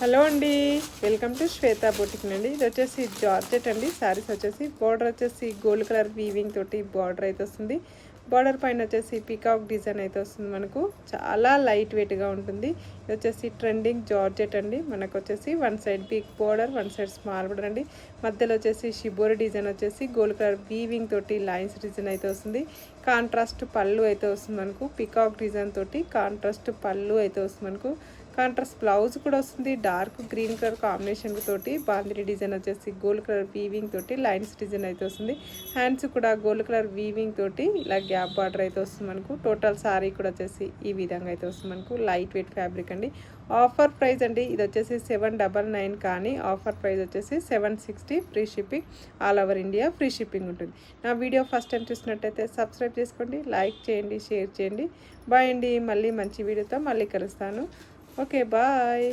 Hello అండి, welcome to Shweta boutique అండి. ఇది వచ్చేసి జార్జెట్ అండి. శారీస్ వచ్చేసి బార్డర్ వచ్చేసి గోల్డ్ కలర్ వీవింగ్ తోటి బార్డర్ అయితే వస్తుంది. బార్డర్ పైన వచ్చేసి పీకాక్ డిజైన్ అయితే వస్తుంది. మనకు చాలా లైట్ వెయిట్గా ఉంటుంది. ఇది వచ్చేసి ట్రెండింగ్ జార్జెట్ అండి. మనకు వచ్చేసి one side big border, one side small border అండి. మధ్యలో వచ్చేసి షిబోరి డిజైన్ వచ్చేసి గోల్డ్ కలర్ వీవింగ్ తోటి లైన్స్ డిజైన్ అయితే వస్తుంది. కాంట్రాస్ట్ పళ్ళు అయితే వస్తుంది. మనకు పీకాక్ డిజైన్ తోటి కాంట్రాస్ట్ పళ్ళు అయితే వస్తుంది. మనకు కాంట్రాస్ట్ బ్లౌజ్ కూడా వస్తుంది. డార్క్ గ్రీన్ కలర్ కాంబినేషన్ తోటి బాందిని డిజైన్ వచ్చేసి గోల్డ్ కలర్ వీవింగ్ తోటి లైన్స్ డిజైన్ అయితే వస్తుంది. హ్యాండ్స్ కూడా గోల్డ్ కలర్ వీవింగ్ తోటి ఇలా గ్యాప్ బార్డర్ అయితే వస్తుంది. మనకు టోటల్ సారీ కూడా వచ్చేసి ఈ విధంగా అయితే వస్తుంది. మనకు లైట్ వెయిట్ ఫ్యాబ్రిక్ అండి. ఆఫర్ ప్రైస్ అండి. ఇది వచ్చేసి 799 కానీ ఆఫర్ ప్రైస్ వచ్చేసి 760. Free shipping, all over India free shipping ఉంటుంది. నా వీడియో ఫస్ట్ టైం చూసినట్టయితే సబ్స్క్రైబ్ చేసుకోండి, లైక్ చేయండి, షేర్ చేయండి. బాయ్ అండి. మళ్ళీ మంచి వీడియోతో మళ్ళీ కలుస్తాను. Okay, bye.